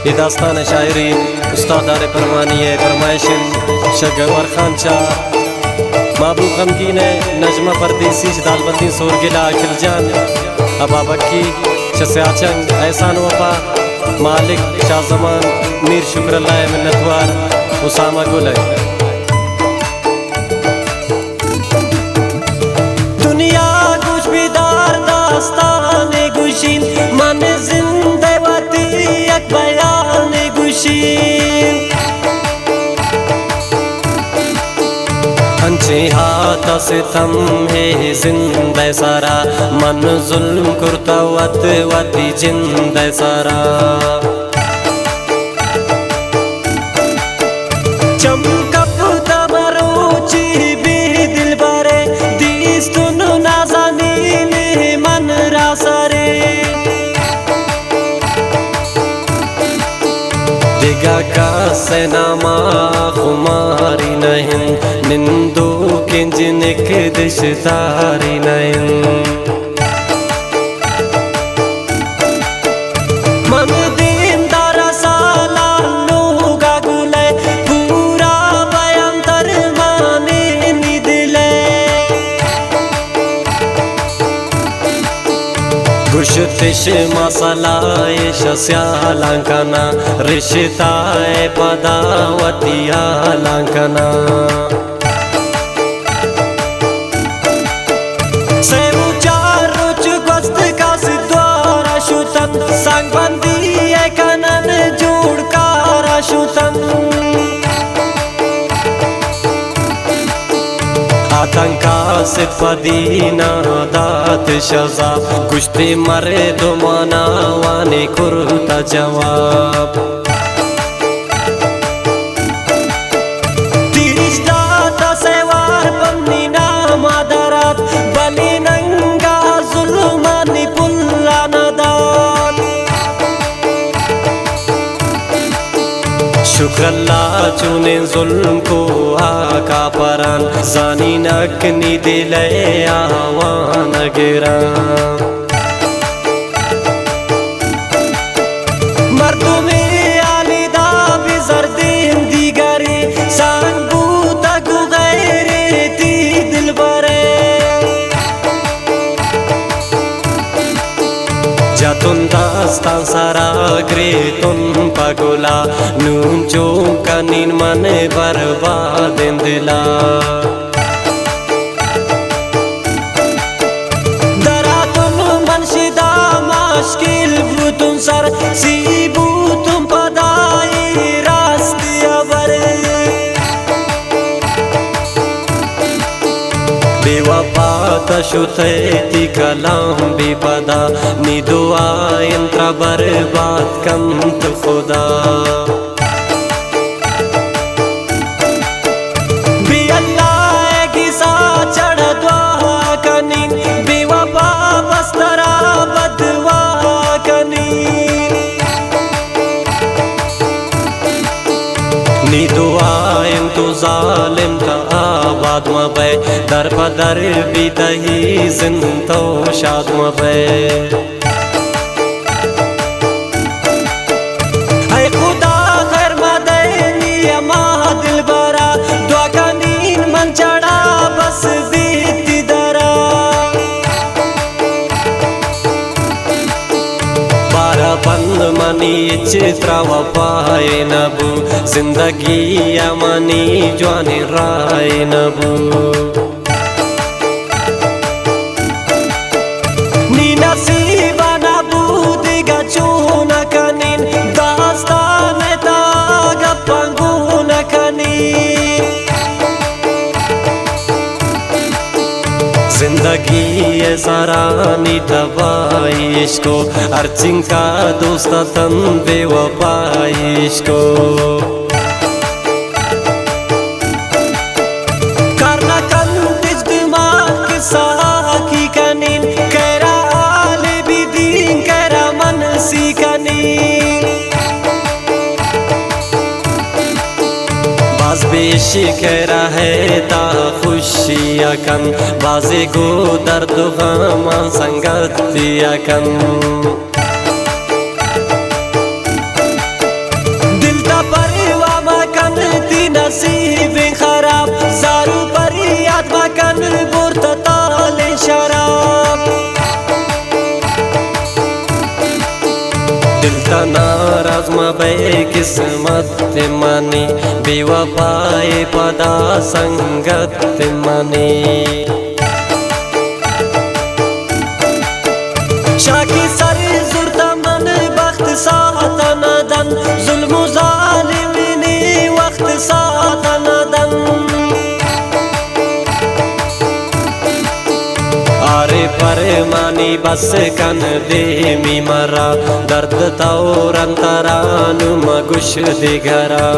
ये दास्तान शायरी उस्ताद आले परवानी है फरमाइशिन शगवर खान शाह महबूब गमगीन है नजमा परदेसी दालबत्ती सोरगिला खिलजान अबाबक्की शस्याचंग एहसान वफा मालिक शाहजमान मीर शुक्रल्लाह मिन्नतवार उसामा गुल है। दुनिया कुछ बिदार दास्तान गुशीन मन जिंदे वती एक बयान गुशीन हंचे हाथ सितम है जिंदे सारा मन जुल्म कुर्ता वत वती जिंदे सारा चमकप तमरोची भी दिल भरे दीस तुन नाजानी ने मन रासरे दिगा का सेनामा खुमारी नहीं निंदो किंजनिक दिशदारी नहीं मन दिन दारा साला लोगा गुले पूरा बयान तरमाने निदले गुशतिश मसलाए शस्यालंकना रिश्ताए पदावतिया लंकना सांग बंदी कनन जोड़ कारा शुतन आतंका से पदीना दात शजा कुश्ती मरे दो माना वाने कुर्ता जवाब तिरिश दाता सेवार बन्नी नाम आदरात बली नंगा जुल्मानी पुल्ला नदात शुक्रल्लाह चुने जुल्म को आका परान जानी नकनी दिले आवान गिरान मर्दों में आलिदा बिजर्दीन दिगरी सांगू तगु गैरे ती दिल बरे जतुन दास्तान सारा ग्रे तुम पगुला नून जो कनीन मन बर्बाद दिला दरा तुम मनशिदा मुश्किल तुम सर सीबू तुम पदाई रास्तिया बरे बेवफा तशुतैति कलाम बेपदा निदुआ इंत्र बर्बाद कम तो खुदा बी अल्लाह की सा चढ़ दुआ कनी बेवफा बस्तरा बदवा कनी निदुआ तो जालिम का आबाद मबे दर पदर भी दही जिंदो शाद मबे ऐ खुदा खैर मदैनी अमा दिल बरा दुआ का नीन मन चढ़ा बस बीती दरा बारा बंद मनी चित्रा वपाए नबू जिंदगी अमनी जवानी राय नबू नी नसीबा नबू दिगा चूना कनीन दास्तान तागा पंगूना कनीन जिंदगी ये सारानी दवाई इसको अर्चिंग का दोस्त तन बेवफाई इसको करना कंतिज दिमाग साकी कनीन कैरा आले भी दीन कैरा मन सी कनीन बाज बेश कैरा है ता खुशिया कन बाजे गो दर्द गम संगतिया कन वक्त नाराज मबे किस्मत मानी बेवफाए पदा संगत मानी शाकी सर जुर्ता मन बख्त सातनदन जुल्म जालिमिनी वक्त सातनदन आरे परमानी बस कन दे मी मरा दर्द तौर अंतरानु मगुश दिगरा